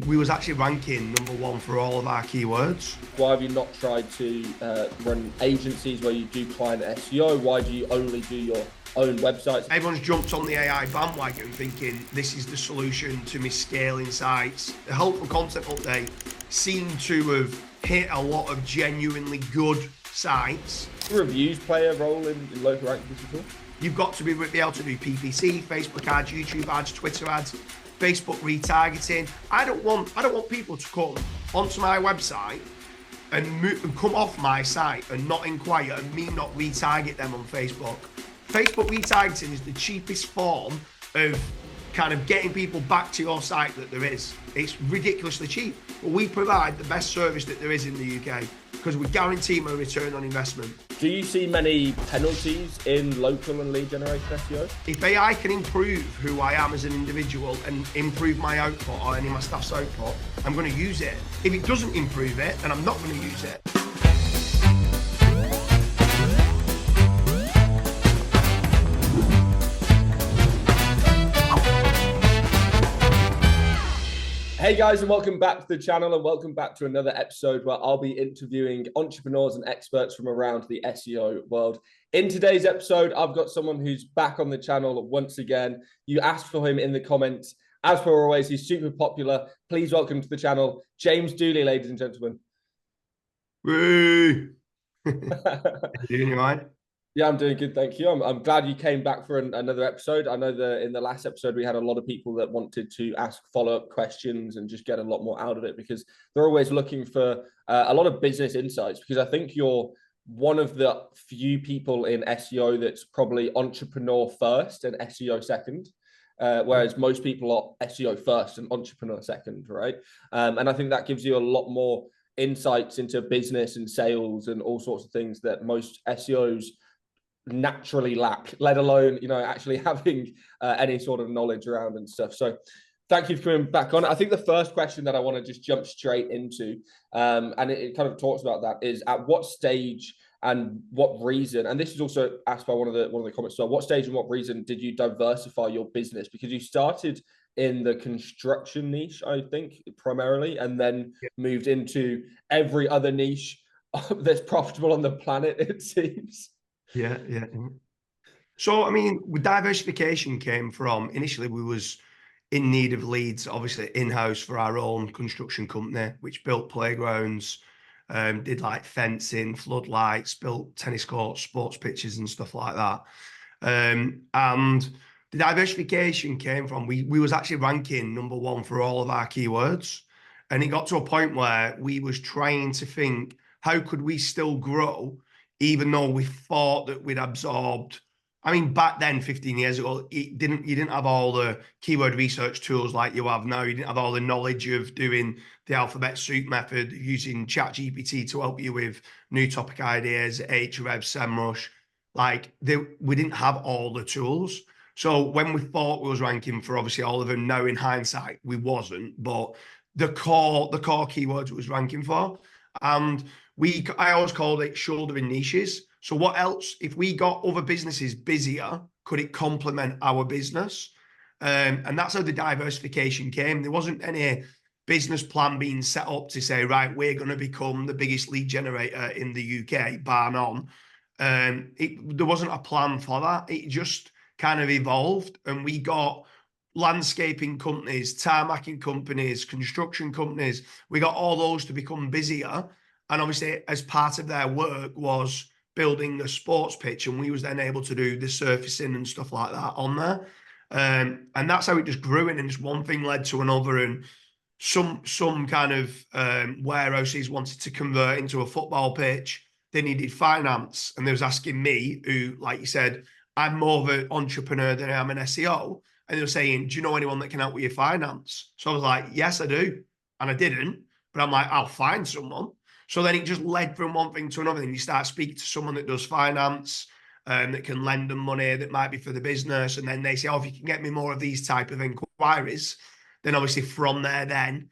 We was actually ranking #1 for all of our keywords. Why have you not tried to run agencies where you do client SEO? Why do you only do your own websites? Everyone's jumped on the AI bandwagon thinking this is the solution to me scaling sites. The helpful content update seemed to have hit a lot of genuinely good sites. Do reviews play a role in local rankings at all? You've got to be able to do PPC, Facebook ads, YouTube ads, Twitter ads, Facebook retargeting. I don't want people to come onto my website and come off my site and not inquire and me not retarget them on Facebook. Facebook retargeting is the cheapest form of kind of getting people back to your site that there is. It's ridiculously cheap, but we provide the best service that there is in the UK because we guarantee a return on investment. Do you see many penalties in local and lead generation SEO? If AI can improve who I am as an individual and improve my output or any of my staff's output, I'm going to use it. If it doesn't improve it, then I'm not going to use it. Hey guys, and welcome back to the channel and welcome back to another episode where I'll be interviewing entrepreneurs and experts from around the SEO world. In today's episode, I've got someone who's back on the channel once again. You asked for him in the comments. As per always, he's super popular. Please welcome to the channel, James Dooley, ladies and gentlemen. Woo! Doing you right? Yeah, I'm doing good, thank you. I'm glad you came back for another episode. I know in the last episode, we had a lot of people that wanted to ask follow-up questions and just get a lot more out of it because they're always looking for a lot of business insights, because I think you're one of the few people in SEO that's probably entrepreneur first and SEO second, whereas most people are SEO first and entrepreneur second, right? And I think that gives you a lot more insights into business and sales and all sorts of things that most SEOs naturally lack, let alone actually having any sort of knowledge around and stuff. So thank you for coming back on. I think the first question that I want to just jump straight into, and it kind of talks about that, is at what stage and what reason, and this is also asked by one of the comments, so what stage and what reason did you diversify your business? Because you started in the construction niche, I think, primarily, and then moved into every other niche that's profitable on the planet, it seems. Yeah. So, I mean, diversification came from, initially we was in need of leads, obviously in-house for our own construction company, which built playgrounds, did like fencing, floodlights, built tennis courts, sports pitches and stuff like that. And the diversification came from, we was actually ranking #1 for all of our keywords. And it got to a point where we was trying to think, how could we still grow even though we thought that we'd absorbed. I mean, back then, 15 years ago, you didn't have all the keyword research tools like you have now. You didn't have all the knowledge of doing the alphabet soup method, using ChatGPT to help you with new topic ideas, Ahrefs, SEMrush. We didn't have all the tools. So when we thought we was ranking for obviously all of them, now in hindsight, we wasn't. But the core keywords it was ranking for. And I always called it shouldering niches. So what else, if we got other businesses busier, could it complement our business? And that's how the diversification came. There wasn't any business plan being set up to say, right, we're going to become the biggest lead generator in the UK, bar none. There wasn't a plan for that. It just kind of evolved, and we got landscaping companies, tarmacking companies, construction companies. We got all those to become busier. And obviously, as part of their work was building a sports pitch, and we was then able to do the surfacing and stuff like that on there. And that's how it just grew, and just one thing led to another. And some kind of warehouses wanted to convert into a football pitch. They needed finance, and they was asking me, who, like you said, I'm more of an entrepreneur than I am an SEO. And they were saying, do you know anyone that can help with your finance? So I was like, yes, I do. And I didn't, but I'm like, I'll find someone. So then it just led from one thing to another. And you start speaking to someone that does finance, that can lend them money that might be for the business. And then they say, oh, if you can get me more of these type of inquiries, then obviously from there, then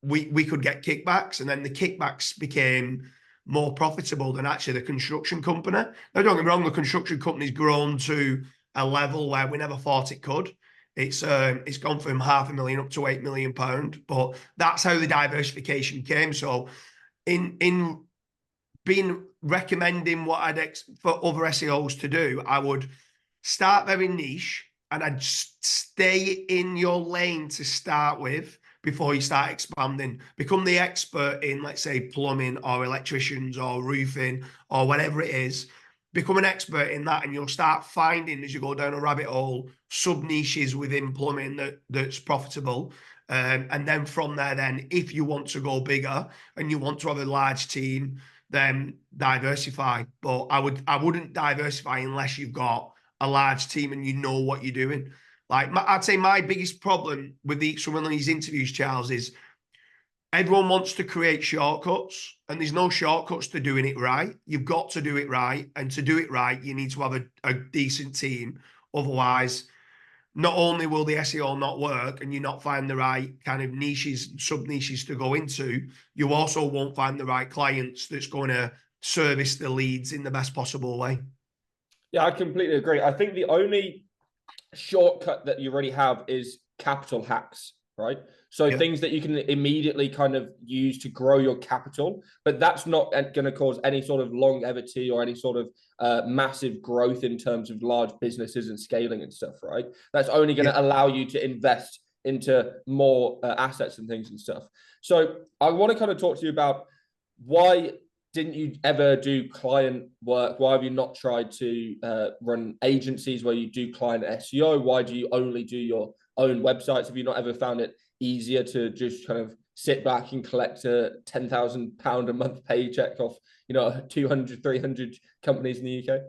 we could get kickbacks. And then the kickbacks became more profitable than actually the construction company. Now, don't get me wrong, the construction company's grown to a level where we never thought it could. It's gone from £500,000 up to £8 million, but that's how the diversification came. So in being recommending what for other SEOs to do, I would start very niche and I'd stay in your lane to start with before you start expanding. Become the expert in, let's say, plumbing or electricians or roofing or whatever it is. Become an expert in that, and you'll start finding, as you go down a rabbit hole, sub niches within plumbing that's profitable. And then from there, then if you want to go bigger and you want to have a large team, then diversify. But I wouldn't diversify unless you've got a large team and you know what you're doing. Like I'd say my biggest problem with some of these interviews, Charles, is everyone wants to create shortcuts, and there's no shortcuts to doing it right. You've got to do it right, and to do it right, you need to have a decent team. Otherwise, not only will the SEO not work and you not find the right kind of niches, sub niches to go into, you also won't find the right clients that's going to service the leads in the best possible way. Yeah, I completely agree. I think the only shortcut that you already have is capital hacks, right? So things that you can immediately kind of use to grow your capital, but that's not going to cause any sort of longevity or any sort of massive growth in terms of large businesses and scaling and stuff, right? That's only going to allow you to invest into more assets and things and stuff. So I want to kind of talk to you about why didn't you ever do client work? Why have you not tried to run agencies where you do client SEO? Why do you only do your own websites? Have you not ever found it easier to just kind of sit back and collect a £10,000 a month paycheck off, 200, 300 companies in the UK?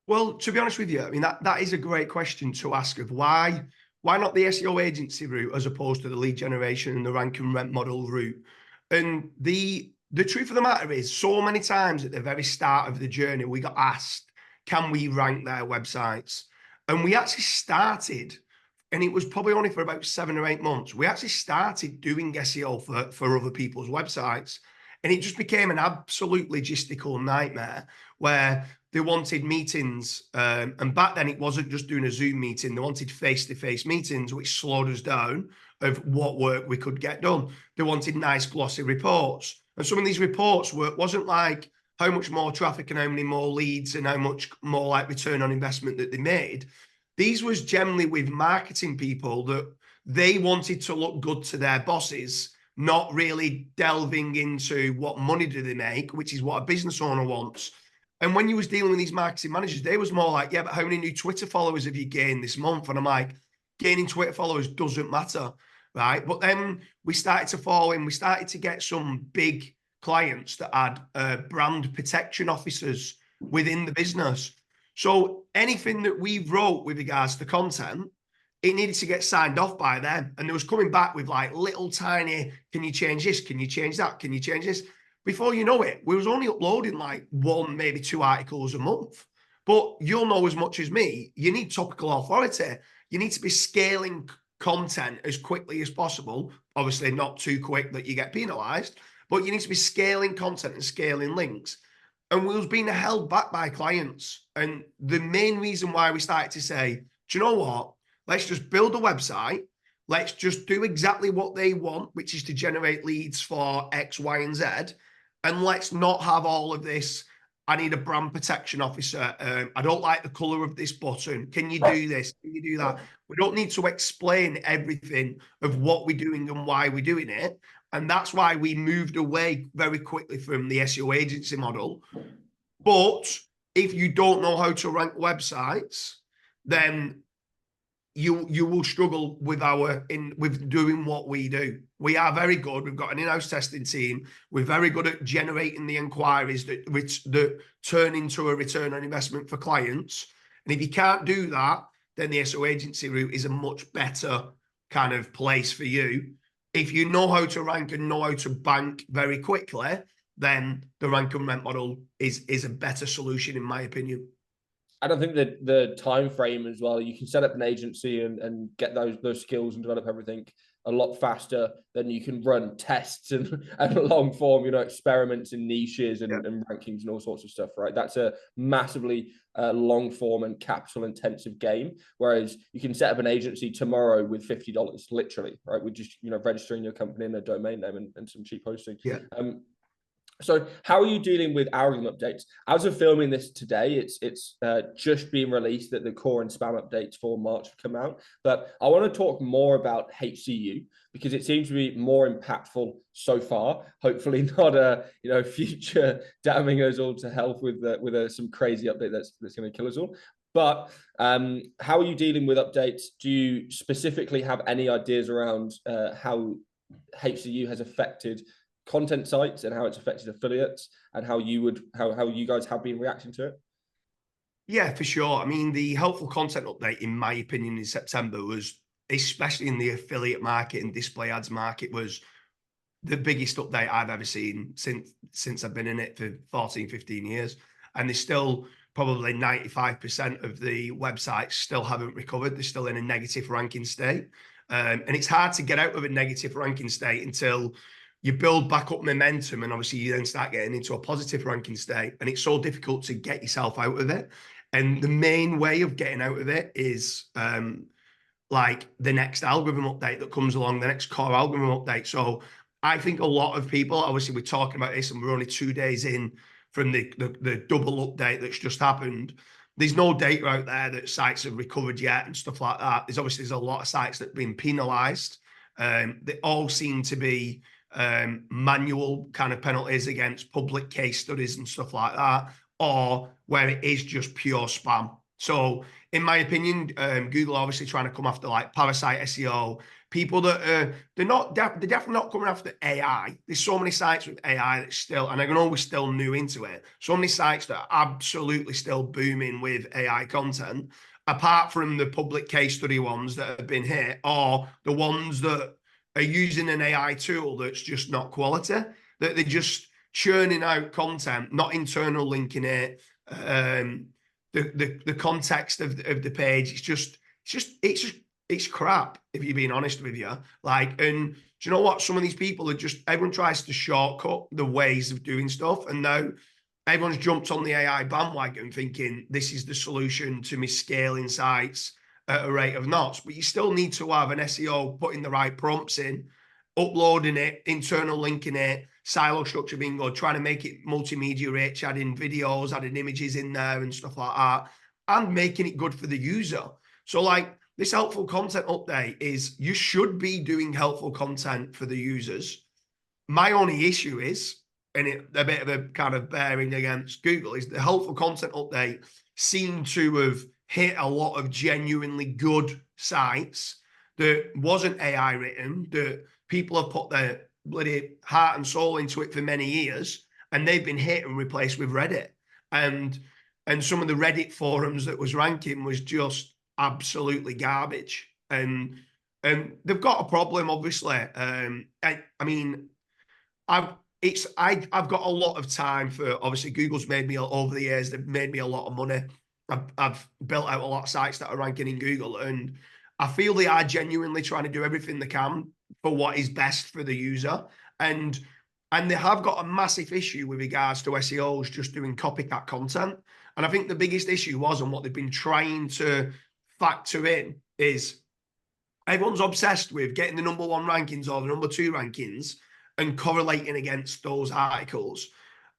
Well, to be honest with you, I mean, that is a great question to ask of why not the SEO agency route as opposed to the lead generation and the rank and rent model route? And the truth of the matter is, so many times at the very start of the journey, we got asked, can we rank their websites? And we actually started, and it was probably only for about 7 or 8 months, we actually started doing SEO for other people's websites. And it just became an absolute logistical nightmare where they wanted meetings. And back then it wasn't just doing a Zoom meeting. They wanted face-to-face meetings, which slowed us down of what work we could get done. They wanted nice glossy reports. And some of these reports wasn't like how much more traffic and how many more leads and how much more like return on investment that they made. These was generally with marketing people that they wanted to look good to their bosses, not really delving into what money do they make, which is what a business owner wants. And when you was dealing with these marketing managers, they was more like, yeah, but how many new Twitter followers have you gained this month? And I'm like, gaining Twitter followers doesn't matter, right? But then we started to fall in. We started to get some big clients that had brand protection officers within the business. So anything that we wrote with regards to content, it needed to get signed off by them. And they was coming back with like little tiny, can you change this? Can you change that? Can you change this? Before you know it, we was only uploading like 1, maybe 2 articles a month. But you'll know as much as me, you need topical authority. You need to be scaling content as quickly as possible. Obviously not too quick that you get penalized, but you need to be scaling content and scaling links. And we was being held back by clients. And the main reason why we started to say, do you know what? Let's just build a website. Let's just do exactly what they want, which is to generate leads for X, Y, and Z. And let's not have all of this. I need a brand protection officer. I don't like the color of this button. Can you do this? Can you do that? We don't need to explain everything of what we're doing and why we're doing it. And that's why we moved away very quickly from the SEO agency model. But if you don't know how to rank websites, then you will struggle with with doing what we do. We are very good. We've got an in-house testing team. We're very good at generating the inquiries that turn into a return on investment for clients. And if you can't do that, then the SEO agency route is a much better kind of place for you. If you know how to rank and know how to bank very quickly, then the rank and rent model is a better solution, in my opinion. I don't think that the time frame as well, you can set up an agency and get those skills and develop everything a lot faster, then you can run tests and long form, you know, experiments in niches and rankings and all sorts of stuff, right? That's a massively long form and capital intensive game. Whereas you can set up an agency tomorrow with $50, literally, right? With just, you know, registering your company and a domain name and some cheap hosting. Yeah. So how are you dealing with algorithm updates? As of filming this today, it's just been released that the core and spam updates for March have come out. But I want to talk more about HCU because it seems to be more impactful so far. Hopefully not a future damning us all to health with some crazy update that's going to kill us all. But how are you dealing with updates? Do you specifically have any ideas around how HCU has affected content sites and how it's affected affiliates, and how you guys have been reacting to it? Yeah, for sure. I mean, the helpful content update, in my opinion, in September was, especially in the affiliate market and display ads market, was the biggest update I've ever seen since I've been in it for 14, 15 years. And there's still probably 95% of the websites still haven't recovered. They're still in a negative ranking state. And it's hard to get out of a negative ranking state until you build back up momentum, and obviously you then start getting into a positive ranking state, and it's so difficult to get yourself out of it. And the main way of getting out of it is like the next algorithm update that comes along, the next core algorithm update. So I think a lot of people, obviously we're talking about this and we're only 2 days in from the double update that's just happened. There's no data out there that sites have recovered yet and stuff like that. There's a lot of sites that have been penalized. They all seem to be manual kind of penalties against public case studies and stuff like that, or where it is just pure spam. So in my opinion, Google obviously trying to come after like parasite SEO, people that they're definitely not coming after AI. There's so many sites with AI that still, and I know we're still new into it, so many sites that are absolutely still booming with AI content, apart from the public case study ones that have been hit, or the ones that are using an AI tool that's just not quality, that they're just churning out content, not internal linking it. The context of the page, it's crap, if you're being honest with you. Like, and do you know what? Some of these people are just, everyone tries to shortcut the ways of doing stuff, and now everyone's jumped on the AI bandwagon thinking this is the solution to me scaling sites at a rate of knots. But you still need to have an SEO putting the right prompts in, uploading it, internal linking it, silo structure being good, trying to make it multimedia rich, adding videos, adding images in there and stuff like that, and making it good for the user. So like this helpful content update is, you should be doing helpful content for the users. My only issue is, and a bit of a kind of bearing against Google, is the helpful content update seemed to have hit a lot of genuinely good sites that wasn't AI written, that people have put their bloody heart and soul into it for many years, and they've been hit and replaced with Reddit. And some of the Reddit forums that was ranking was just absolutely garbage. And they've got a problem, obviously. I mean, I've got a lot of time for, obviously Google's made me, over the years, they've made me a lot of money. I've built out a lot of sites that are ranking in Google, and I feel they are genuinely trying to do everything they can for what is best for the user. And they have got a massive issue with regards to SEOs just doing copycat content. And I think the biggest issue was, and what they've been trying to factor in, is everyone's obsessed with getting the #1 rankings or the #2 rankings and correlating against those articles.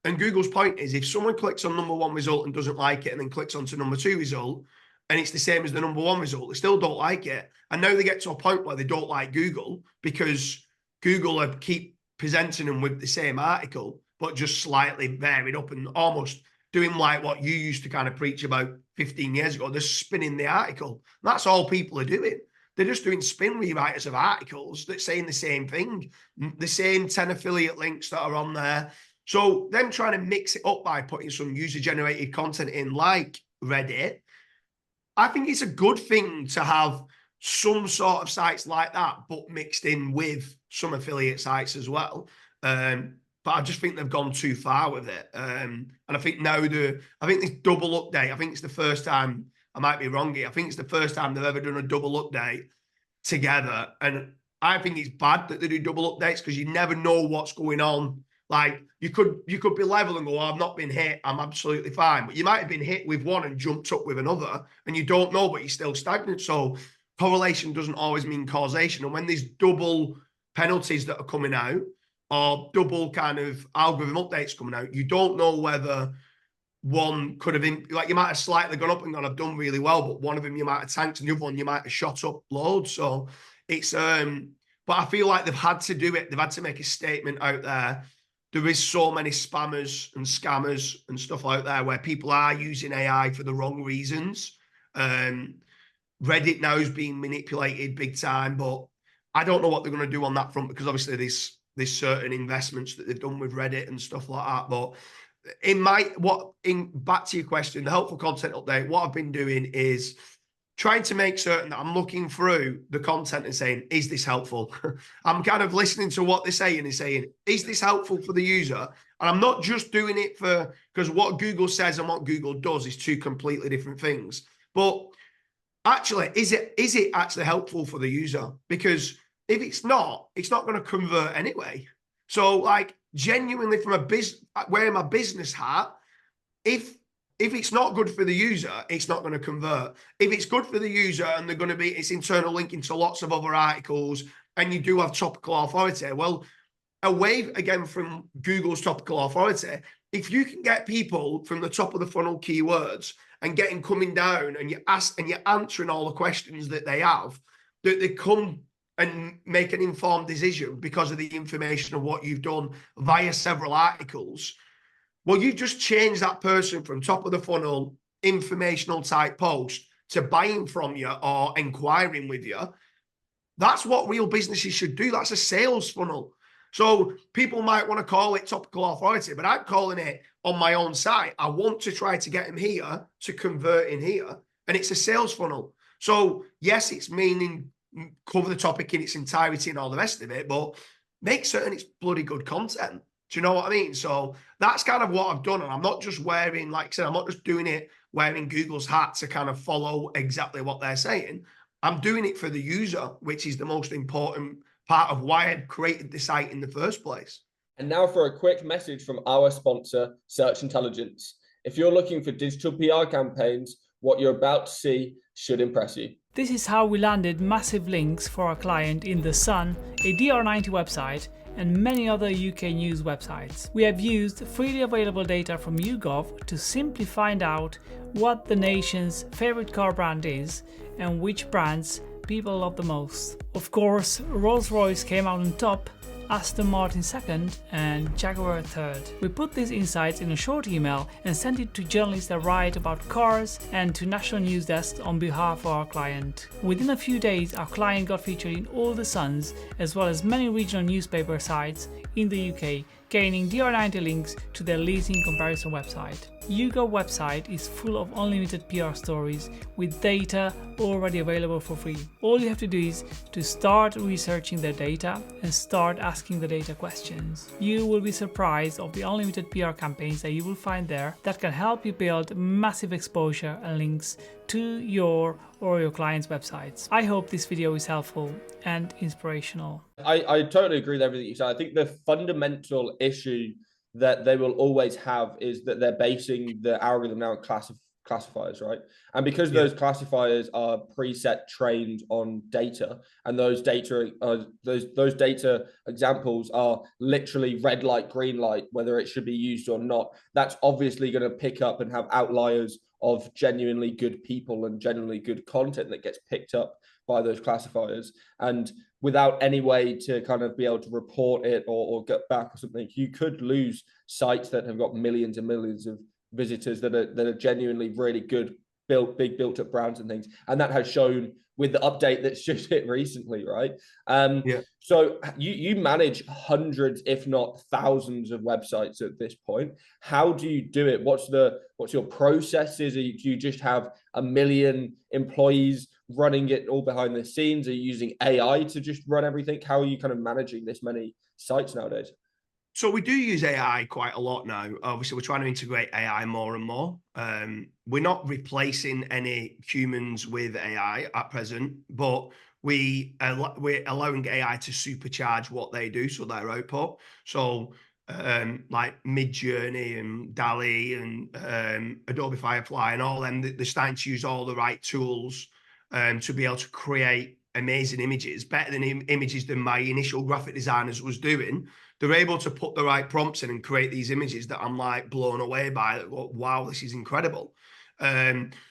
And Google's point is, if someone clicks on #1 result and doesn't like it, and then clicks onto #2 result, and it's the same as the #1 result, they still don't like it. And now they get to a point where they don't like Google because Google keep presenting them with the same article, but just slightly varied up and almost doing like what you used to kind of preach about 15 years ago. They're spinning the article. That's all people are doing. They're just doing spin rewriters of articles that saying the same thing, the same 10 affiliate links that are on there. So them trying to mix it up by putting some user-generated content in like Reddit, I think it's a good thing to have some sort of sites like that, but mixed in with some affiliate sites as well. But I just think they've gone too far with it. And I think now I think this double update, I think it's the first time, I might be wrong here, I think it's the first time they've ever done a double update together. And I think it's bad that they do double updates because you never know what's going on. Like you could be level and go, oh, I've not been hit, I'm absolutely fine. But you might have been hit with one and jumped up with another, and you don't know, but you're still stagnant. So correlation doesn't always mean causation. And when there's double penalties that are coming out or double kind of algorithm updates coming out, you don't know whether one could have been like you might have slightly gone up and gone, I've done really well, but one of them you might have tanked and the other one you might have shot up loads. So it's but I feel like they've had to do it, they've had to make a statement out there. There is so many spammers and scammers and stuff like that where people are using AI for the wrong reasons. Reddit now is being manipulated big time, but I don't know what they're going to do on that front because obviously there's certain investments that they've done with Reddit and stuff like that. But back to your question, the helpful content update, what I've been doing is trying to make certain that I'm looking through the content and saying, is this helpful? I'm kind of listening to what they're saying and saying, is this helpful for the user? And I'm not just doing it because what Google says and what Google does is two completely different things. But actually, is it actually helpful for the user? Because if it's not going to convert anyway. So like genuinely from wearing my business hat, if it's not good for the user, it's not going to convert. If it's good for the user and it's internal linking to lots of other articles and you do have topical authority, well, away again from Google's topical authority, if you can get people from the top of the funnel keywords and getting coming down and you're answering all the questions that they have, that they come and make an informed decision because of the information of what you've done via several articles, well, you just change that person from top of the funnel, informational type post to buying from you or inquiring with you. That's what real businesses should do. That's a sales funnel. So people might want to call it topical authority, but I'm calling it on my own site. I want to try to get them here to convert in here. And it's a sales funnel. So yes, it's meaning cover the topic in its entirety and all the rest of it, but make certain it's bloody good content. Do you know what I mean? So that's kind of what I've done. And I'm not just wearing, like I said, I'm not just doing it wearing Google's hat to kind of follow exactly what they're saying. I'm doing it for the user, which is the most important part of why I'd created the site in the first place. And now for a quick message from our sponsor, Search Intelligence. If you're looking for digital PR campaigns, what you're about to see should impress you. This is how we landed massive links for our client in The Sun, a DR90 website, and many other UK news websites. We have used freely available data from YouGov to simply find out what the nation's favorite car brand is and which brands people love the most. Of course, Rolls-Royce came out on top, Aston Martin second, and Jaguar third. We put these insights in a short email and sent it to journalists that write about cars and to national news desks on behalf of our client. Within a few days, our client got featured in all the Suns, as well as many regional newspaper sites in the UK, gaining DR90 links to their leasing comparison website. YouGov website is full of unlimited PR stories with data already available for free. All you have to do is to start researching their data and start asking the data questions. You will be surprised of the unlimited PR campaigns that you will find there that can help you build massive exposure and links to your or your clients' websites. I hope this video is helpful and inspirational. I totally agree with everything you said. I think the fundamental issue that they will always have is that they're basing the algorithm now on classifiers, right? And because those classifiers are preset trained on data, and those data examples are literally red light, green light, whether it should be used or not, that's obviously going to pick up and have outliers of genuinely good people and genuinely good content that gets picked up by those classifiers. And without any way to kind of be able to report it or get back or something, you could lose sites that have got millions and millions of visitors that are genuinely really good, built up brands and things. And that has shown with the update that's just hit recently, right? So you manage hundreds, if not thousands of websites at this point. How do you do it? What's your processes? Do you just have a million employees running it all behind the scenes? Are you using AI to just run everything? How are you kind of managing this many sites nowadays? So we do use AI quite a lot now. Obviously, we're trying to integrate AI more and more. We're not replacing any humans with AI at present, but we're allowing AI to supercharge what they do, so their output. So like Midjourney and Dali and Adobe Firefly and all them, they're starting to use all the right tools to be able to create amazing images, better than images than my initial graphic designers was doing. They're able to put the right prompts in and create these images that I'm like blown away by. Wow, this is incredible.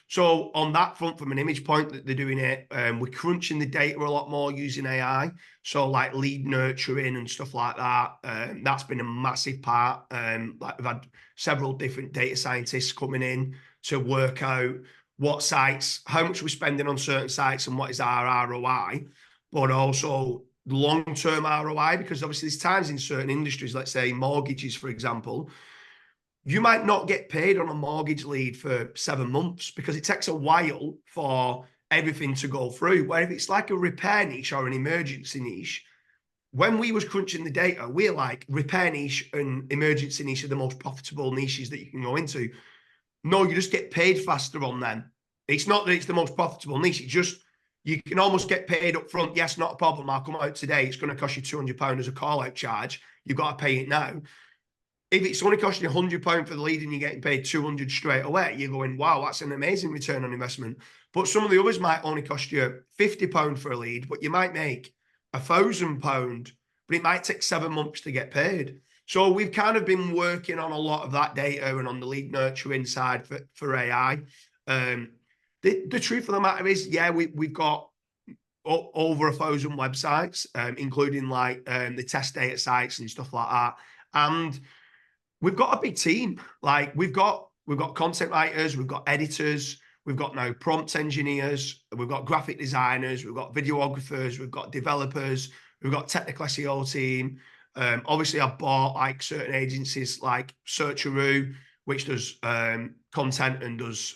So on that front, from an image point that they're doing it, we're crunching the data a lot more using AI. So like lead nurturing and stuff like that. That's been a massive part. Like we've had several different data scientists coming in to work out what sites, how much we're spending on certain sites and what is our ROI, but also long-term ROI, because obviously there's times in certain industries, let's say mortgages, for example, you might not get paid on a mortgage lead for 7 months because it takes a while for everything to go through. Where if it's like a repair niche or an emergency niche, when we was crunching the data, we're like repair niche and emergency niche are the most profitable niches that you can go into. No, you just get paid faster on them. It's not that it's the most profitable niche. It's just you can almost get paid up front. Yes, not a problem. I'll come out today. It's going to cost you £200 as a call out charge. You've got to pay it now. If it's only costing you £100 for the lead and you're getting paid 200 straight away, you're going, wow, that's an amazing return on investment. But some of the others might only cost you £50 for a lead, but you might make £1,000, but it might take 7 months to get paid. So we've kind of been working on a lot of that data and on the lead nurturing side for AI. The truth of the matter is, yeah, we've got over 1,000 websites, including like the test data sites and stuff like that. And we've got a big team. Like we've got content writers, we've got editors, we've got now prompt engineers, we've got graphic designers, we've got videographers, we've got developers, we've got technical SEO team. Obviously, I've bought like certain agencies like Searcheroo, which does content and does.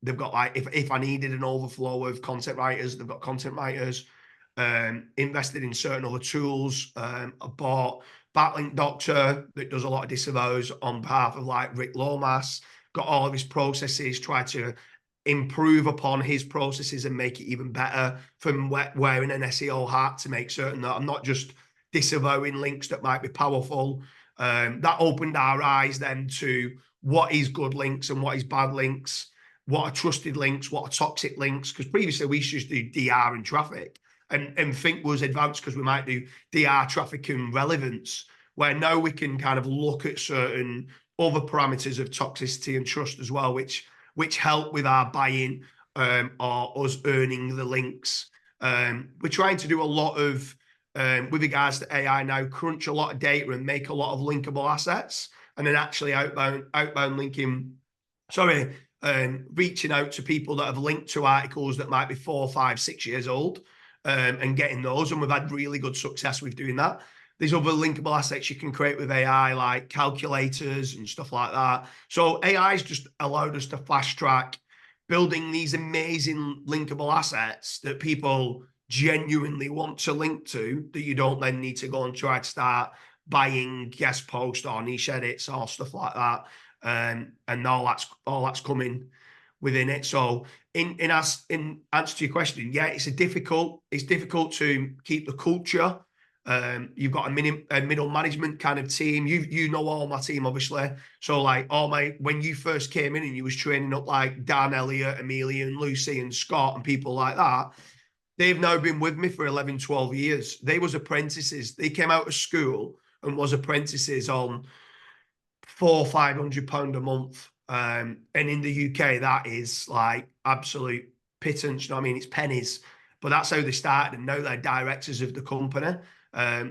They've got like if I needed an overflow of content writers, they've got content writers. Invested in certain other tools. I bought Backlink Doctor that does a lot of disavows on behalf of like Rick Lomas. Got all of his processes, tried to improve upon his processes and make it even better from wearing an SEO hat to make certain that I'm not just disavowing links that might be powerful. That opened our eyes then to what is good links and what is bad links, what are trusted links, what are toxic links, because previously we used to do DR and traffic and think was advanced because we might do DR, traffic and relevance, where now we can kind of look at certain other parameters of toxicity and trust as well, which help with our buying or us earning the links. We're trying to do a lot of, with regards to AI now, crunch a lot of data and make a lot of linkable assets, and then actually outbound linking, reaching out to people that have linked to articles that might be 4, 5, 6 years old, and getting those. And we've had really good success with doing that. There's other linkable assets you can create with AI, like calculators and stuff like that. So AI's just allowed us to fast track building these amazing linkable assets that people genuinely want to link to, that you don't then need to go and try to start buying guest posts or niche edits or stuff like that. And all that's coming within it. So in answer to your question, yeah, it's difficult to keep the culture. You've got a middle management kind of team. You know all my team, obviously. So like when you first came in and you was training up like Dan, Elliot, Amelia and Lucy and Scott and people like that, they've now been with me for 11, 12 years. They was apprentices. They came out of school and was apprentices on £400-500 a month. And in the UK, that is like absolute pittance. You know what I mean? It's pennies. But that's how they started, and now they're directors of the company.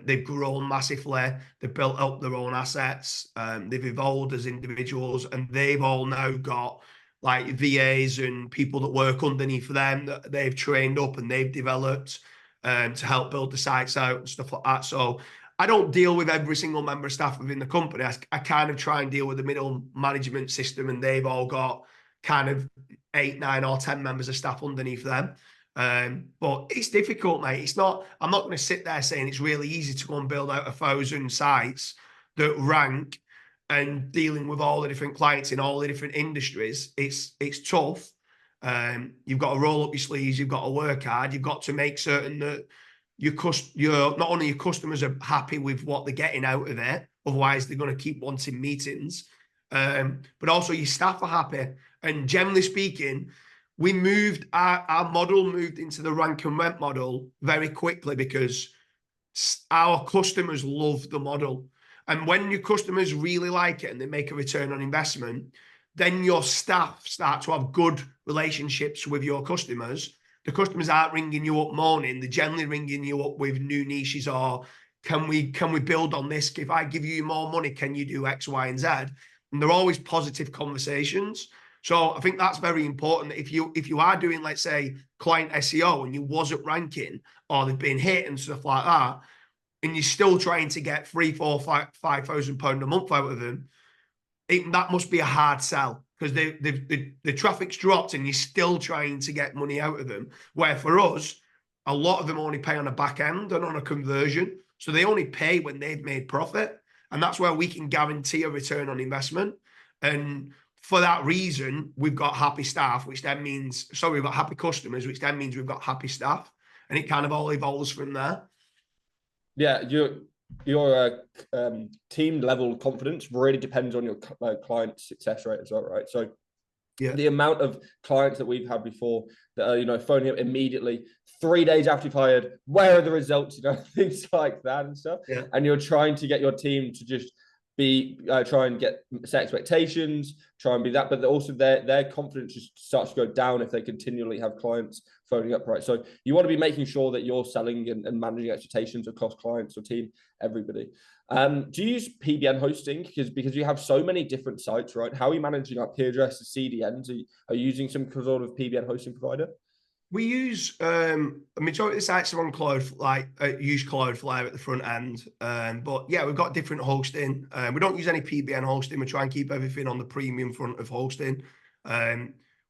They've grown massively. They've built up their own assets. They've evolved as individuals, and they've all now got like VAs and people that work underneath them that they've trained up and they've developed to help build the sites out and stuff like that. So I don't deal with every single member of staff within the company. I kind of try and deal with the middle management system, and they've all got kind of 8, 9 or 10 members of staff underneath them. But it's difficult, mate. I'm not going to sit there saying it's really easy to go and build out 1,000 sites that rank and dealing with all the different clients in all the different industries. It's tough. You've got to roll up your sleeves. You've got to work hard. You've got to make certain that your not only your customers are happy with what they're getting out of it, otherwise they're going to keep wanting meetings, but also your staff are happy. And generally speaking, we moved our model moved into the rank and rent model very quickly because our customers love the model. And when your customers really like it and they make a return on investment, then your staff start to have good relationships with your customers. The customers aren't ringing you up moaning. They're generally ringing you up with new niches, or can we build on this? If I give you more money, can you do X, Y, and Z? And they're always positive conversations. So I think that's very important. If you are doing, let's say, client SEO and you wasn't ranking, or they've been hit and stuff like that, and you're still trying to get £3,000, £4,000, £5,000 a month out of them, that must be a hard sell, because the traffic's dropped and you're still trying to get money out of them. Where for us, a lot of them only pay on a back end and on a conversion. So they only pay when they've made profit. And that's where we can guarantee a return on investment. And for that reason, we've got happy staff, which then means, we've got happy customers, which then means we've got happy staff. And it kind of all evolves from there. Yeah, your team level confidence really depends on your client success rate as well, right? So yeah, the amount of clients that we've had before that are, phoning up immediately 3 days after you've hired, where are the results, things like that and stuff. Yeah. And you're trying to get your team to just be try and set expectations, try and be that, but also their confidence just starts to go down if they continually have clients phoning up, right? So you want to be making sure that you're selling and managing expectations across clients or team, everybody. Do you use PBN hosting? Because you have so many different sites, right? How are you managing IP addresses, CDNs? Are you using some sort of PBN hosting provider? We use a majority of the sites are on use Cloudflare at the front end, but yeah, we've got different hosting. We don't use any PBN hosting. We try and keep everything on the premium front of hosting.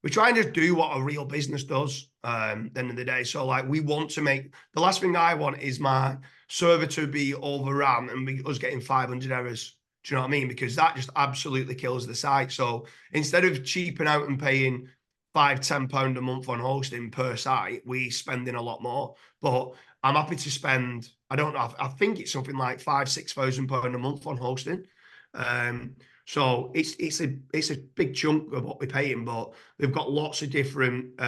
We try and just do what a real business does at the end of the day. So we want to make, the last thing I want is my server to be overrun and us getting 500 errors. Do you know what I mean? Because that just absolutely kills the site. So instead of cheaping out and paying £5-10 a month on hosting per site, we spending a lot more. But I'm happy to spend, I don't know, I think it's something like £5,000-6,000 a month on hosting. So it's a big chunk of what we're paying, but they've got lots of different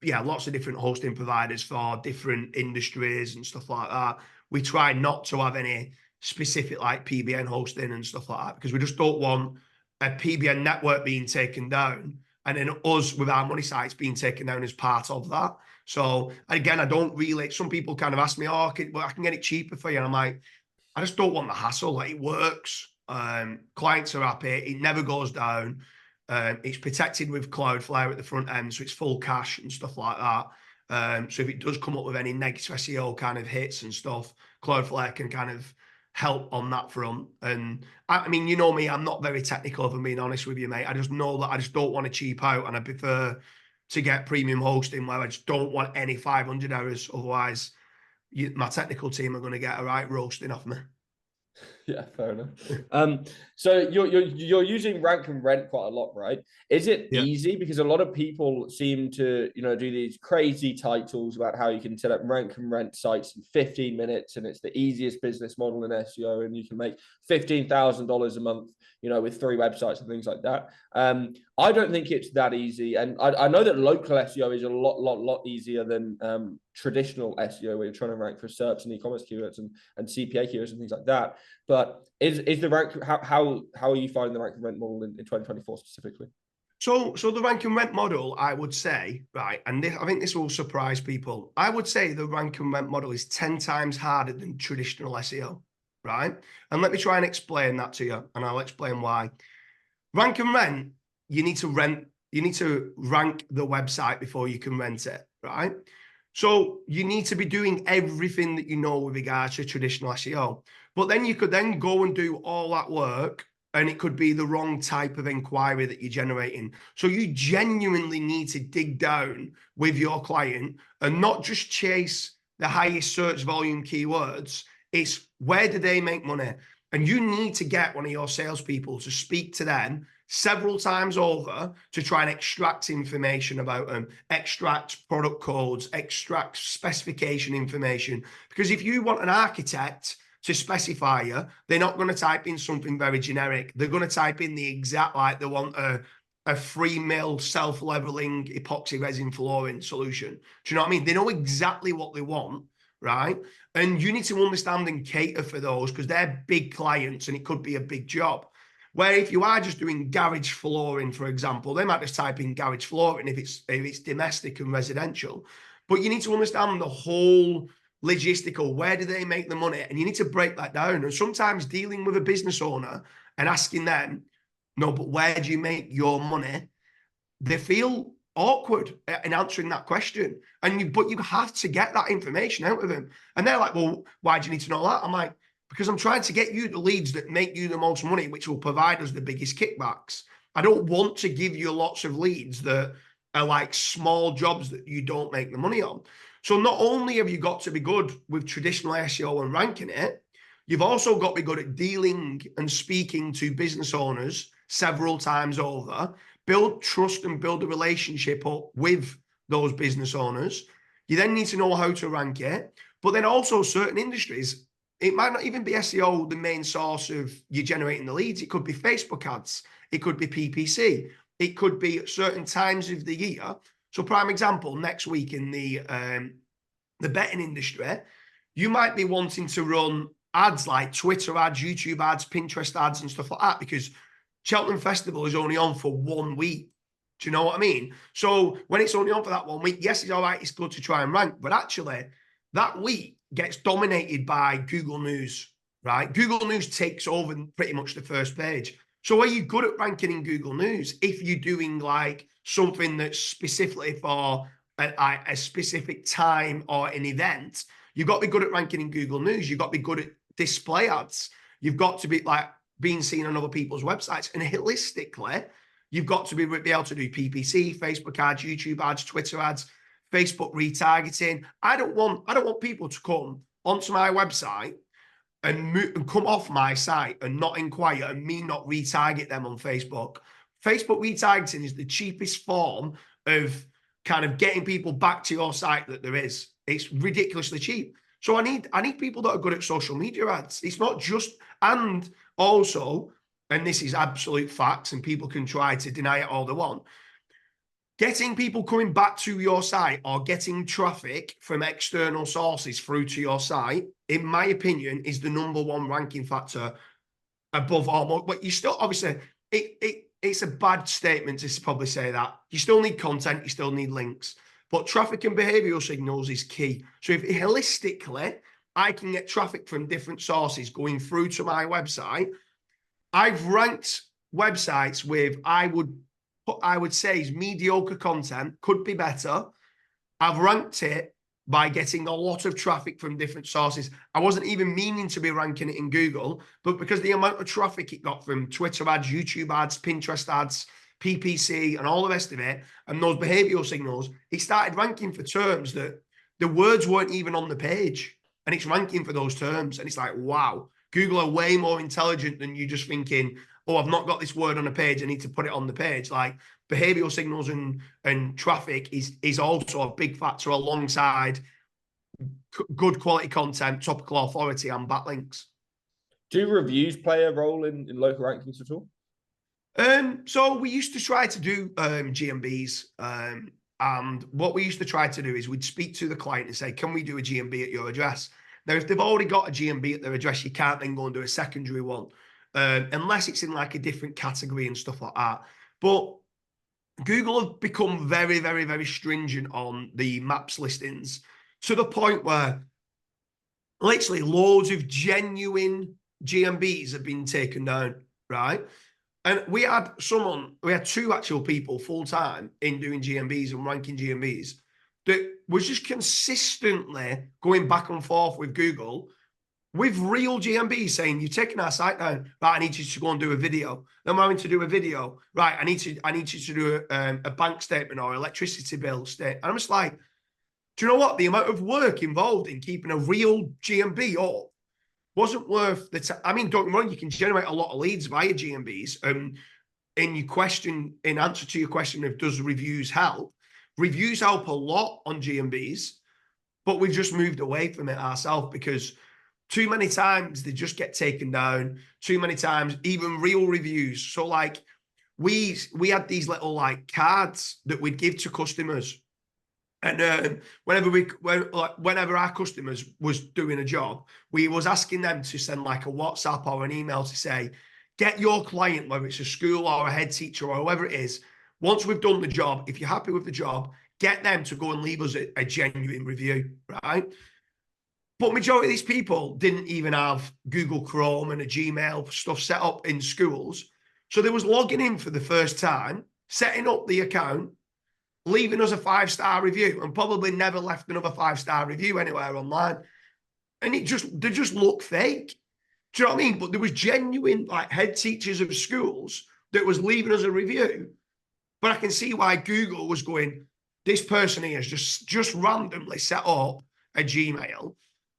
lots of different hosting providers for different industries and stuff like that. We try not to have any specific PBN hosting and stuff like that, because we just don't want a PBN network being taken down and then us with our money sites being taken down as part of that. So again, I don't really, some people kind of ask me, I can get it cheaper for you. And I'm like, I just don't want the hassle. It works. Clients are happy. It never goes down. It's protected with Cloudflare at the front end, so it's full cache and stuff like that. So if it does come up with any negative SEO kind of hits and stuff, Cloudflare can kind of help on that front. And I mean, you know me, I'm not very technical, if I'm being honest with you, mate. I just know that I just don't want to cheap out, and I prefer to get premium hosting where I just don't want any 500 errors. Otherwise, my technical team are going to get a right roasting off me. Yeah, fair enough. So you're using rank and rent quite a lot, right? Is it easy? Because a lot of people seem to, do these crazy titles about how you can set up rank and rent sites in 15 minutes, and it's the easiest business model in SEO, and you can make $15,000 a month, with 3 websites and things like that. I don't think it's that easy, and I know that local SEO is a lot easier than traditional SEO, where you're trying to rank for SERPs and e-commerce keywords and CPA keywords and things like that. But is the rank, how are you finding the rank and rent model in 2024 specifically? So the rank and rent model, I would say, right, and I think this will surprise people. I would say the rank and rent model is 10 times harder than traditional SEO, right? And let me try and explain that to you, and I'll explain why. Rank and rent, you need to rank the website before you can rent it, right? So you need to be doing everything that you know with regards to traditional SEO. But then you could then go and do all that work, and it could be the wrong type of inquiry that you're generating. So you genuinely need to dig down with your client and not just chase the highest search volume keywords. It's where do they make money? And you need to get one of your salespeople to speak to them, several times over to try and extract information about them, extract product codes, extract specification information. Because if you want an architect to specify you, they're not going to type in something very generic. They're going to type in the exact, like they want a 3 mil self-leveling epoxy resin flooring solution. Do you know what I mean? They know exactly what they want, right? And you need to understand and cater for those because they're big clients and it could be a big job. Where if you are just doing garage flooring, for example, they might just type in garage flooring if it's domestic and residential. But you need to understand the whole logistical, where do they make the money? And you need to break that down. And sometimes dealing with a business owner and asking them, no, but where do you make your money? They feel awkward in answering that question. But you have to get that information out of them. And they're like, well, why do you need to know that? I'm like, because I'm trying to get you the leads that make you the most money, which will provide us the biggest kickbacks. I don't want to give you lots of leads that are like small jobs that you don't make the money on. So not only have you got to be good with traditional SEO and ranking it, you've also got to be good at dealing and speaking to business owners several times over, build trust and build a relationship up with those business owners. You then need to know how to rank it, but then also certain industries, it might not even be SEO the main source of you generating the leads. It could be Facebook ads. It could be PPC. It could be at certain times of the year. So prime example, next week in the betting industry, you might be wanting to run ads like Twitter ads, YouTube ads, Pinterest ads and stuff like that because Cheltenham Festival is only on for 1 week. Do you know what I mean? So when it's only on for that 1 week, yes, it's all right. It's good to try and rank, but actually that week gets dominated by Google News, right? Google News takes over pretty much the first page. So are you good at ranking in Google News if you're doing like something that's specifically for a specific time or an event? You've got to be good at ranking in Google News. You've got to be good at display ads. You've got to be like being seen on other people's websites. And holistically, you've got to be able to do PPC, Facebook ads, YouTube ads, Twitter ads, Facebook retargeting. I don't want people to come onto my website and come off my site and not inquire and me not retarget them on Facebook. Facebook retargeting is the cheapest form of kind of getting people back to your site that there is. It's ridiculously cheap. So I need people that are good at social media ads. It's not just, and also, and this is absolute facts and people can try to deny it all they want, getting people coming back to your site or getting traffic from external sources through to your site, in my opinion, is the #1 ranking factor above all. But you still, obviously, it's a bad statement to probably say that. You still need content, you still need links. But traffic and behavioral signals is key. So if holistically, I can get traffic from different sources going through to my website, I've ranked websites with, I would say is mediocre content, could be better. I've ranked it by getting a lot of traffic from different sources. I wasn't even meaning to be ranking it in Google, but because the amount of traffic it got from Twitter ads, YouTube ads, Pinterest ads, PPC, and all the rest of it, and those behavioral signals, it started ranking for terms that the words weren't even on the page. And it's ranking for those terms. And it's like, wow, Google are way more intelligent than you just thinking, oh, I've not got this word on a page, I need to put it on the page. Like behavioral signals and traffic is also a big factor alongside good quality content, topical authority, and backlinks. Do reviews play a role in local rankings at all? So we used to try to do GMBs, and what we used to try to do is we'd speak to the client and say, can we do a GMB at your address? Now, if they've already got a GMB at their address, you can't then go and do a secondary one, unless it's in like a different category and stuff like that. But Google have become very, very, very stringent on the maps listings to the point where literally loads of genuine GMBs have been taken down, right? And we had two actual people full-time in doing GMBs and ranking GMBs that was just consistently going back and forth with Google with real GMBs saying, you've taken our site down, right, I need you to go and do a video. Then we're having to do a video, right, I need you to do a bank statement or electricity bill statement. And I'm just like, do you know what? The amount of work involved in keeping a real GMB up wasn't worth the time. I mean, don't get me wrong, you can generate a lot of leads via GMBs. in your question, in answer to your question of does reviews help a lot on GMBs, but we've just moved away from it ourselves because too many times they just get taken down. Too many times, even real reviews. So like we had these little like cards that we'd give to customers. And whenever our customers was doing a job, we was asking them to send like a WhatsApp or an email to say, get your client, whether it's a school or a head teacher or whoever it is, once we've done the job, if you're happy with the job, get them to go and leave us a genuine review, right? But majority of these people didn't even have Google Chrome and a Gmail stuff set up in schools. So they was logging in for the first time, setting up the account, leaving us a 5-star review, and probably never left another 5-star review anywhere online. And they just look fake. Do you know what I mean? But there was genuine like head teachers of schools that was leaving us a review. But I can see why Google was going, this person here has just randomly set up a Gmail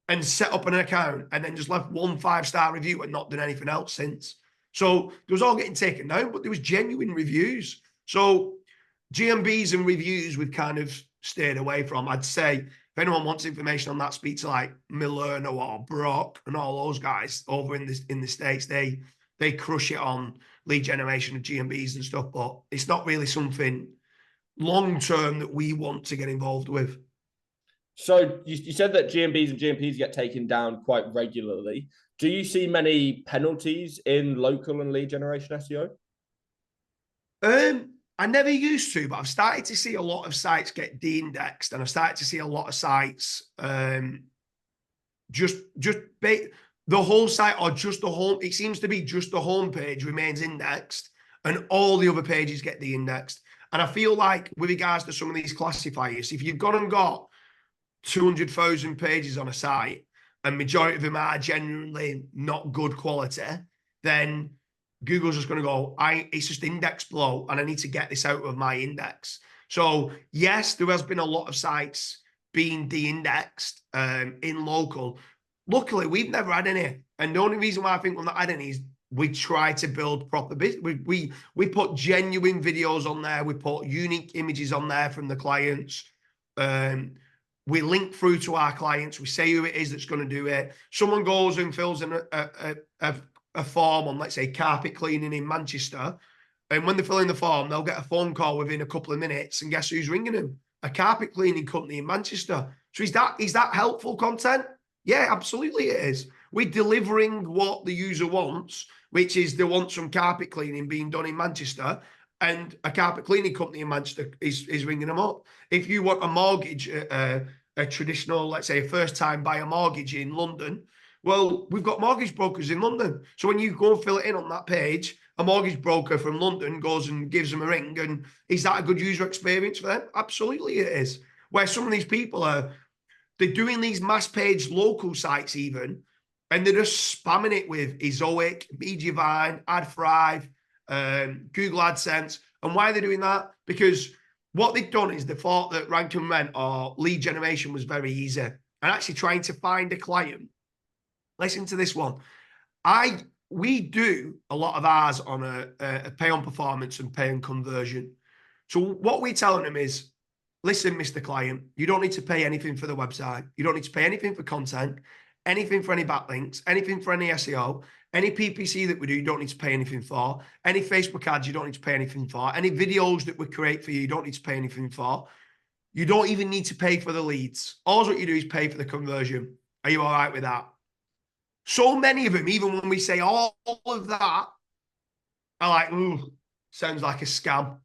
and set up an account and then just left one 5-star review and not done anything else since. So it was all getting taken down, but there was genuine reviews. So GMBs and reviews we've kind of stayed away from. I'd say if anyone wants information on that, speak to like Millerno or Brock and all those guys over in the States. They crush it on lead generation of GMBs and stuff, but it's not really something long term that we want to get involved with. So you said that GMBs and GMPs get taken down quite regularly. Do you see many penalties in local and lead generation SEO? I never used to, but I've started to see a lot of sites get de-indexed, and I've started to see a lot of sites the whole site or just the home. It seems to be just the home page remains indexed, and all the other pages get de-indexed. And I feel like with regards to some of these classifiers, if you've gone and got 200,000 pages on a site and majority of them are genuinely not good quality, then Google's just going to go, it's just indexed below and I need to get this out of my index. So yes, there has been a lot of sites being de-indexed in local. Luckily, we've never had any. And the only reason why I think we've not had any is we try to build proper business. We put genuine videos on there. We put unique images on there from the clients. We link through to our clients. We say who it is that's going to do it. Someone goes and fills in a form on, let's say, carpet cleaning in Manchester. And when they fill in the form, they'll get a phone call within a couple of minutes. And guess who's ringing them? A carpet cleaning company in Manchester. So is that helpful content? Yeah, absolutely it is. We're delivering what the user wants, which is they want some carpet cleaning being done in Manchester. And a carpet cleaning company in Manchester is ringing them up. If you want a mortgage, a traditional, let's say, a first-time buyer mortgage in London, well, we've got mortgage brokers in London. So when you go and fill it in on that page, a mortgage broker from London goes and gives them a ring. And is that a good user experience for them? Absolutely it is. Where some of these people they're doing these mass page local sites even, and they're just spamming it with Ezoic, Mediavine, AdThrive, Google AdSense. And why are they doing that? Because what they've done is they thought that rank and rent or lead generation was very easy. And actually trying to find a client. Listen to this one. We do a lot of ours on a pay on performance and pay on conversion. So what we're telling them is, listen, Mr. Client, you don't need to pay anything for the website. You don't need to pay anything for content, anything for any backlinks, anything for any SEO, any PPC that we do, you don't need to pay anything for. Any Facebook ads, you don't need to pay anything for. Any videos that we create for you, you don't need to pay anything for. You don't even need to pay for the leads. All what you do is pay for the conversion. Are you all right with that? So many of them, even when we say all of that, are like, ooh, sounds like a scam.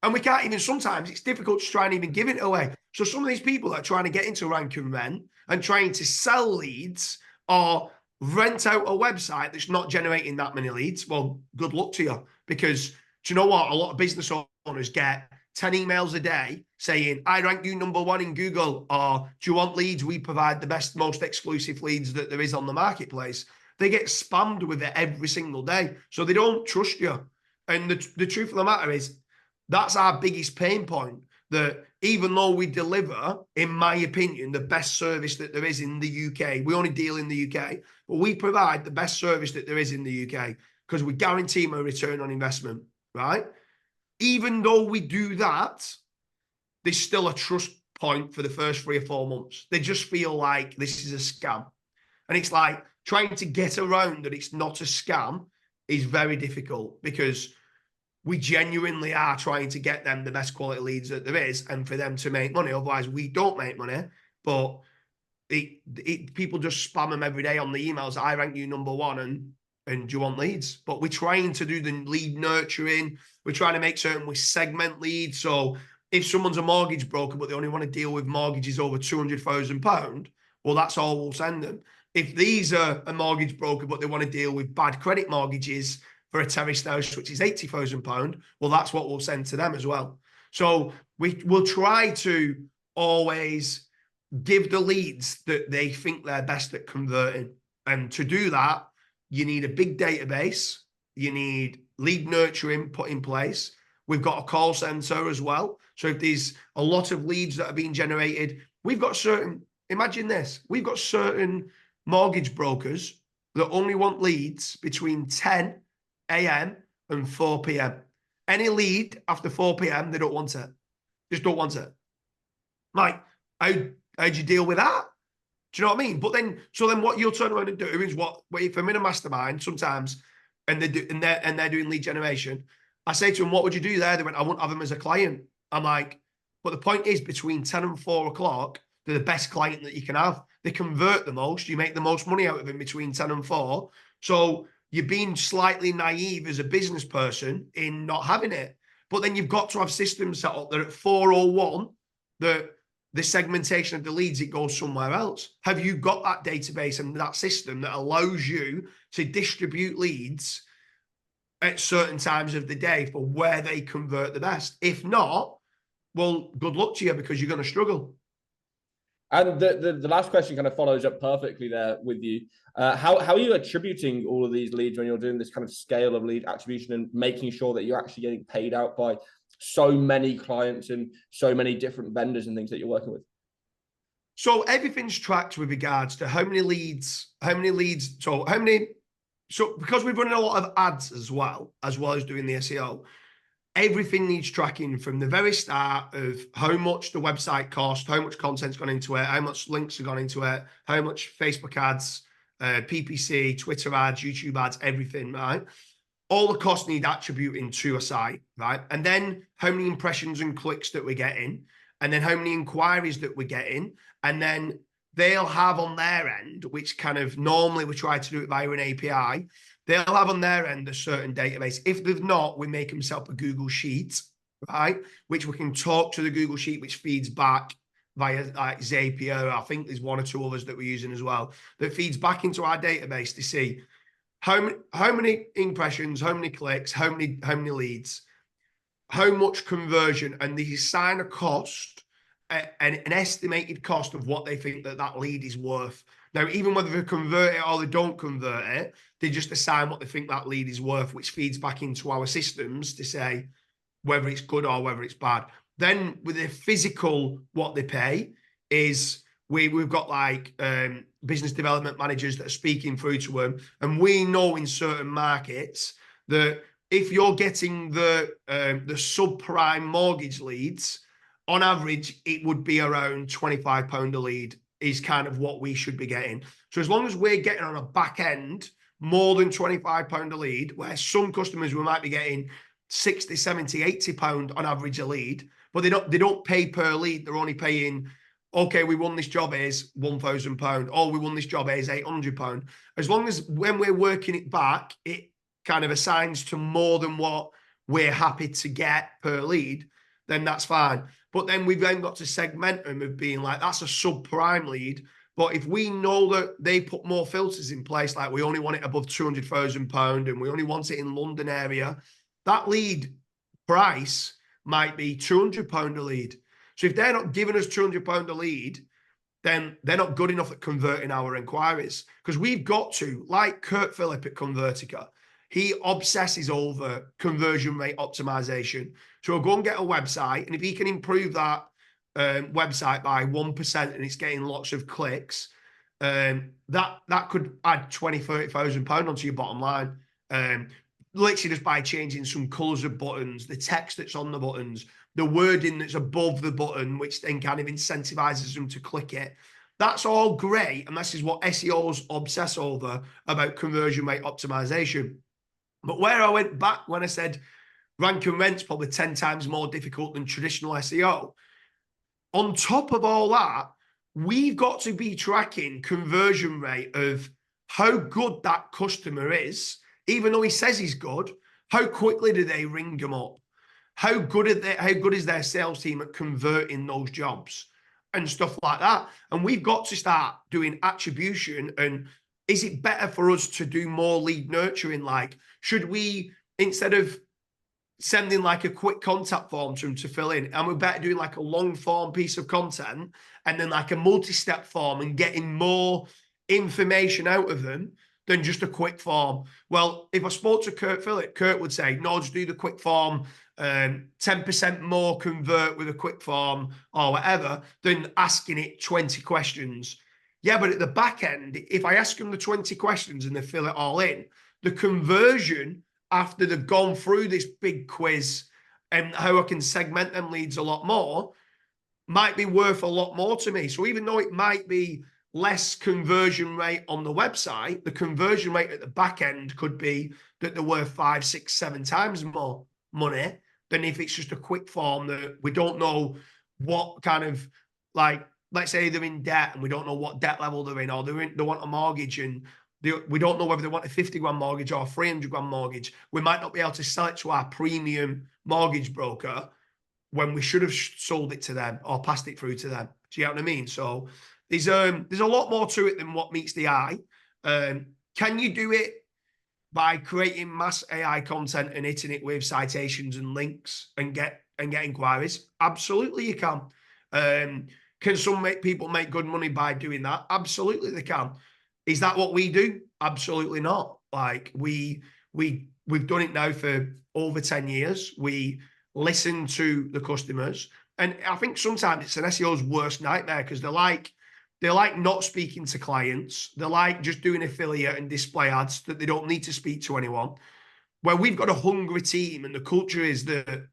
And we can't even, sometimes it's difficult to try and even give it away. So some of these people that are trying to get into rank and rent and trying to sell leads or rent out a website that's not generating that many leads, well, good luck to you. Because do you know what? A lot of business owners get 10 emails a day saying, I rank you #1 in Google, or do you want leads? We provide the best, most exclusive leads that there is on the marketplace. They get spammed with it every single day. So they don't trust you. And the truth of the matter is, that's our biggest pain point, that even though we deliver, in my opinion, the best service that there is in the UK, we only deal in the UK, but we provide the best service that there is in the UK because we guarantee a return on investment. right? Even though we do that, there's still a trust point for the first 3 or 4 months. They just feel like this is a scam. And it's like trying to get around that it's not a scam is very difficult, because we genuinely are trying to get them the best quality leads that there is, and for them to make money. Otherwise, we don't make money. But people just spam them every day on the emails. I rank you #1, and do you want leads? But we're trying to do the lead nurturing. We're trying to make certain we segment leads. So if someone's a mortgage broker, but they only want to deal with mortgages over £200,000, well, that's all we'll send them. If these are a mortgage broker, but they want to deal with bad credit mortgages for a terraced house, which is £80,000, well, that's what we'll send to them as well. So we'll try to always give the leads that they think they're best at converting. And to do that, you need a big database. You need lead nurturing put in place. We've got a call center as well. So if there's a lot of leads that are being generated, we've got certain, imagine this, we've got certain mortgage brokers that only want leads between 10 a.m. and 4 p.m. Any lead after 4 p.m., they don't want it. Just don't want it. Like, how'd you deal with that? Do you know what I mean? But then, so then what you'll turn around and do is if I'm in a mastermind sometimes and they're doing lead generation, I say to them, what would you do there? They went, I wouldn't have them as a client. I'm like, but the point is, between 10 and 4 o'clock, they're the best client that you can have. They convert the most. You make the most money out of them between 10 and 4. So you're being slightly naive as a business person in not having it. But then you've got to have systems set up that at 4:01, the segmentation of the leads, it goes somewhere else. Have you got that database and that system that allows you to distribute leads at certain times of the day for where they convert the best? If not, well, good luck to you, because you're going to struggle. And the last question kind of follows up perfectly there with you. How are you attributing all of these leads when you're doing this kind of scale of lead attribution and making sure that you're actually getting paid out by so many clients and so many different vendors and things that you're working with? So everything's tracked with regards to how many leads, so because we're running a lot of ads as well as doing the SEO, everything needs tracking from the very start of how much the website cost, how much content's gone into it, how much links have gone into it, how much Facebook ads, PPC, Twitter ads, YouTube ads, everything, right? All the costs need attributing to a site, right? And then how many impressions and clicks that we're getting, and then how many inquiries that we're getting, and then they'll have on their end, which kind of normally we try to do it via an API, they'll have on their end a certain database. If they've not, we make them set up a Google Sheet, right? Which we can talk to the Google Sheet, which feeds back via like Zapier. I think there's 1 or 2 others that we're using as well, that feeds back into our database to see how many impressions, how many clicks, how many leads, how much conversion, and they assign a cost, an estimated cost of what they think that lead is worth. Now, even whether they convert it or they don't convert it, they just assign what they think that lead is worth, which feeds back into our systems to say whether it's good or whether it's bad. Then with the physical, what they pay is we've got like business development managers that are speaking through to them. And we know in certain markets that if you're getting the subprime mortgage leads, on average, it would be around £25 a lead is kind of what we should be getting. So as long as we're getting on a back end more than £25 a lead, where some customers we might be getting 60, 70, £80 on average a lead, but they don't pay per lead. They're only paying, okay, we won this job is £1,000. Oh, we won this job is £800. As long as when we're working it back, it kind of assigns to more than what we're happy to get per lead, then that's fine. But then we've then got to segment them of being like, that's a subprime lead. But if we know that they put more filters in place, like we only want it above £200,000 and we only want it in London area, that lead price might be £200 a lead. So if they're not giving us £200 a lead, then they're not good enough at converting our inquiries. Because we've got to, like Kurt Phillip at Convertica, he obsesses over conversion rate optimization. So he'll go and get a website, and if he can improve that website by 1% and it's getting lots of clicks, that could add £20,000, £30,000 onto your bottom line. literally just by changing some colors of buttons, the text that's on the buttons, the wording that's above the button, which then kind of incentivizes them to click it. That's all great. And this is what SEOs obsess over, about conversion rate optimization. But where I went back when I said rank and rent's probably 10 times more difficult than traditional SEO, on top of all that, we've got to be tracking conversion rate of how good that customer is, even though he says he's good. How quickly do they ring them up? How good is their sales team at converting those jobs and stuff like that? And we've got to start doing attribution. And is it better for us to do more lead nurturing? Like, should we, instead of sending like a quick contact form to them to fill in, and we're better doing like a long form piece of content and then like a multi-step form and getting more information out of them than just a quick form? Well, if I spoke to Kurt Phillip, Kurt would say, no, just do the quick form, 10% more convert with a quick form or whatever, than asking it 20 questions. Yeah, but at the back end, if I ask them the 20 questions and they fill it all in, the conversion after they've gone through this big quiz and how I can segment them leads a lot more might be worth a lot more to me. So even though it might be less conversion rate on the website, the conversion rate at the back end could be that they're worth 5, 6, 7 times more money than if it's just a quick form that we don't know what kind of, like, let's say they're in debt and we don't know what debt level they're in, or they want a mortgage and we don't know whether they want a 50 grand mortgage or a 300 grand mortgage. We might not be able to sell it to our premium mortgage broker when we should have sold it to them or passed it through to them. Do you know what I mean? So there's a lot more to it than what meets the eye. Can you do it by creating mass AI content and hitting it with citations and links and get inquiries? Absolutely, you can. Can some people make good money by doing that? Absolutely, they can. Is that what we do? Absolutely not. Like we've done it now for over 10 years. We listen to the customers, and I think sometimes it's an SEO's worst nightmare, because they're like not speaking to clients. They're like just doing affiliate and display ads that they don't need to speak to anyone. Where we've got a hungry team, and the culture is that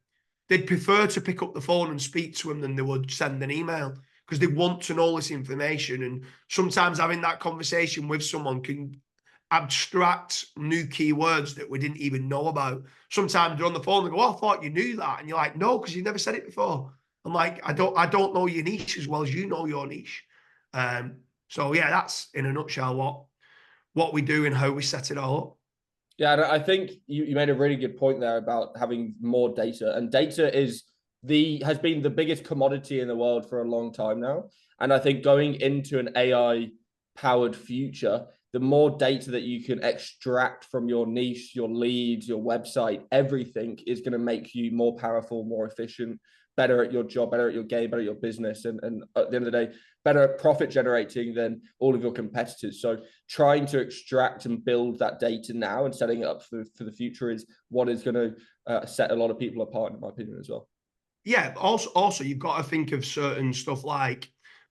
they'd prefer to pick up the phone and speak to them than they would send an email, because they want to know this information. And sometimes having that conversation with someone can abstract new keywords that we didn't even know about. Sometimes they're on the phone and go, oh, I thought you knew that. And you're like, no, because you never said it before. I'm like, I don't know your niche as well as you know your niche. So yeah, that's in a nutshell what we do and how we set it all up. Yeah, and I think you made a really good point there about having more data. And data has been the biggest commodity in the world for a long time now. And I think going into an AI-powered future, the more data that you can extract from your niche, your leads, your website, everything is going to make you more powerful, more efficient, better at your job, better at your game, better at your business, and at the end of the day, better at profit generating than all of your competitors. So trying to extract and build that data now and setting it up for the future is what is going to set a lot of people apart, in my opinion, as well. Yeah, also you've got to think of certain stuff like,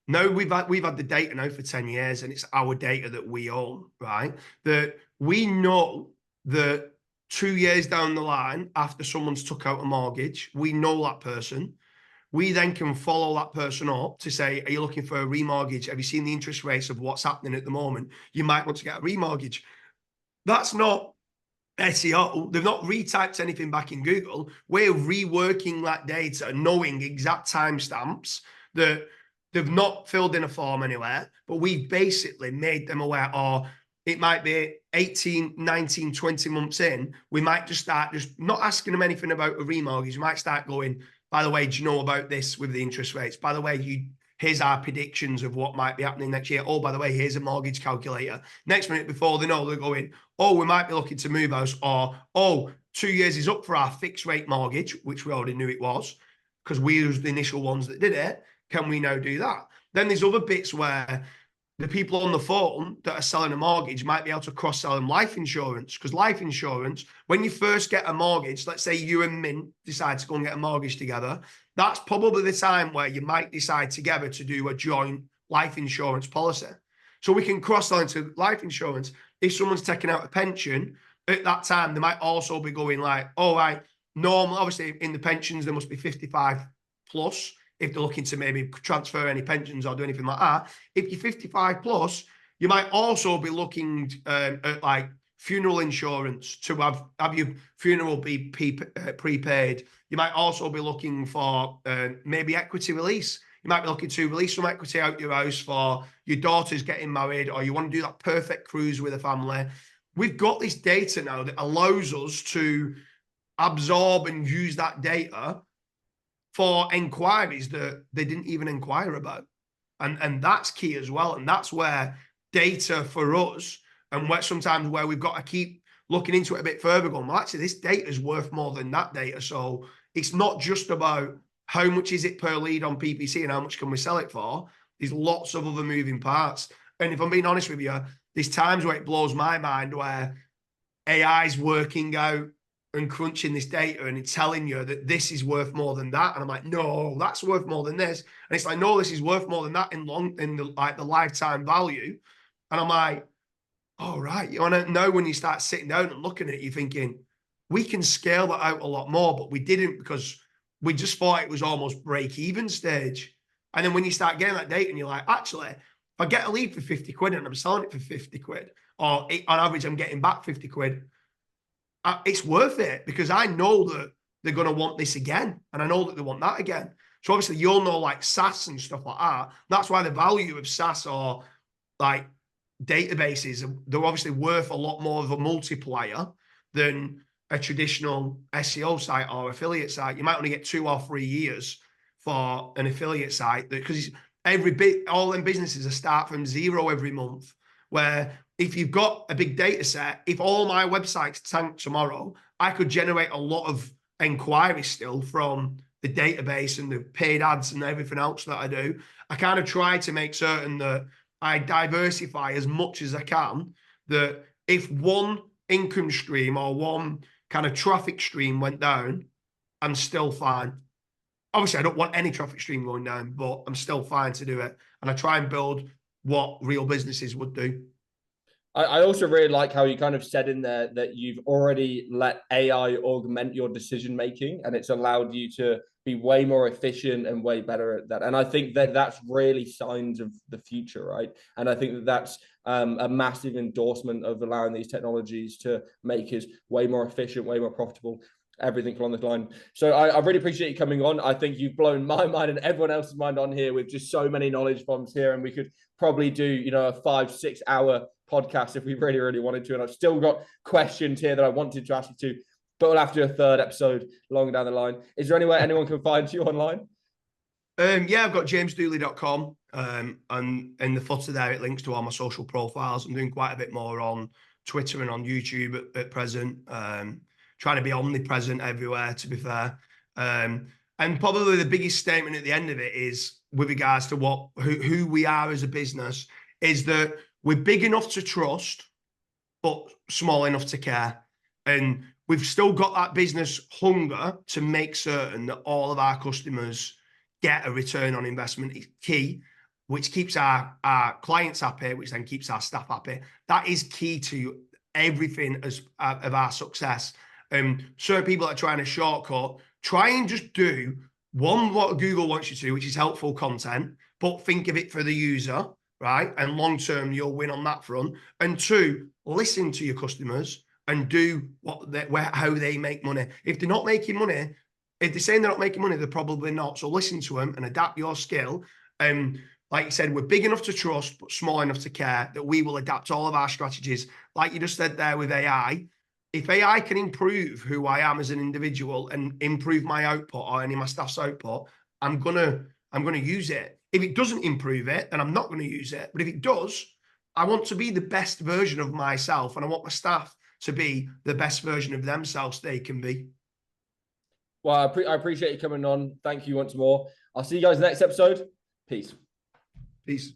no, we've had the data now for 10 years and it's our data that we own, right? That we know that 2 years down the line, after someone's took out a mortgage, we know that person. We then can follow that person up to say, are you looking for a remortgage? Have you seen the interest rates of what's happening at the moment? You might want to get a remortgage. That's not SEO. They've not retyped anything back in Google. We're reworking that data, knowing exact timestamps that they've not filled in a form anywhere, but we've basically made them aware. Or it might be 18, 19, 20 months in, we might just start just not asking them anything about a remortgage. We might start going, by the way, do you know about this with the interest rates? By the way, here's our predictions of what might be happening next year. Oh, by the way, here's a mortgage calculator. Next minute, before they know, they're going, oh, we might be looking to move house. Or, oh, 2 years is up for our fixed rate mortgage, which we already knew it was, because we was the initial ones that did it. Can we now do that? Then there's other bits where the people on the phone that are selling a mortgage might be able to cross-sell them life insurance, because life insurance, when you first get a mortgage, let's say you and Min decide to go and get a mortgage together, that's probably the time where you might decide together to do a joint life insurance policy. So we can cross-sell into life insurance. If someone's taking out a pension at that time, they might also be going like, all right, normal, obviously in the pensions, there must be 55 plus if they're looking to maybe transfer any pensions or do anything like that. If you're 55 plus, you might also be looking at like funeral insurance to have your funeral be prepaid. You might also be looking for maybe equity release. You might be looking to release some equity out your house for your daughter's getting married, or you want to do that perfect cruise with a family. We've got this data now that allows us to absorb and use that data for inquiries that they didn't even inquire about. And that's key as well. And that's where data for us, and sometimes where we've got to keep looking into it a bit further, going, well, actually, this data is worth more than that data. So it's not just about how much is it per lead on PPC and how much can we sell it for. There's lots of other moving parts. And if I'm being honest with you, there's times where it blows my mind where AI is working out and crunching this data and it's telling you that this is worth more than that. And I'm like, no, that's worth more than this. And it's like, no, this is worth more than that in the lifetime value. And I'm like, all right. You want to know, when you start sitting down and looking at it, you're thinking, we can scale that out a lot more, but we didn't, because we just thought it was almost break-even stage. And then when you start getting that data and you're like, actually, if I get a lead for 50 quid and I'm selling it for 50 quid, or on average, I'm getting back 50 quid, it's worth it, because I know that they're going to want this again. And I know that they want that again. So obviously you'll know like SaaS and stuff like that. That's why the value of SaaS or like databases, they're obviously worth a lot more of a multiplier than a traditional SEO site or affiliate site. You might only get 2 or 3 years for an affiliate site, because all them businesses start from zero every month, where if you've got a big data set, if all my websites tank tomorrow, I could generate a lot of inquiries still from the database and the paid ads and everything else that I do. I kind of try to make certain that I diversify as much as I can, that if one income stream or one kind of traffic stream went down, I'm still fine. Obviously, I don't want any traffic stream going down, but I'm still fine to do it. And I try and build what real businesses would do. I also really like how you kind of said in there that you've already let AI augment your decision making, and it's allowed you to be way more efficient and way better at that. And I think that that's really signs of the future, right? And I think that that's a massive endorsement of allowing these technologies to make us way more efficient, way more profitable, everything along the line. So I really appreciate you coming on. I think you've blown my mind and everyone else's mind on here with just so many knowledge bombs here, and we could probably do, you know, a 5-6 hour podcast if we really, really wanted to. And I've still got questions here that I wanted to ask you to, but we'll have to do a third episode longer down the line. Is there anywhere anyone can find you online? Yeah, I've got jamesdooley.com, and in the footer there, it links to all my social profiles. I'm doing quite a bit more on Twitter and on YouTube at present, trying to be omnipresent everywhere, to be fair. And probably the biggest statement at the end of it is, with regards to who we are as a business, is that we're big enough to trust, but small enough to care. And we've still got that business hunger to make certain that all of our customers get a return on investment. It's key, which keeps our clients happy, which then keeps our staff happy. That is key to everything of our success. Certain people are trying to shortcut, try and just do what Google wants you to, which is helpful content, but think of it for the user, right? And long term, you'll win on that front. And 2, listen to your customers and do how they make money. If they're not making money, if they're saying they're not making money, they're probably not. So listen to them and adapt your skill. Like you said, we're big enough to trust, but small enough to care, that we will adapt all of our strategies. Like you just said there with AI, if AI can improve who I am as an individual and improve my output or any of my staff's output, I'm gonna use it. If it doesn't improve it, then I'm not going to use it. But if it does, I want to be the best version of myself, and I want my staff to be the best version of themselves they can be. Well, I appreciate you coming on. Thank you once more. I'll see you guys next episode. Peace. Peace.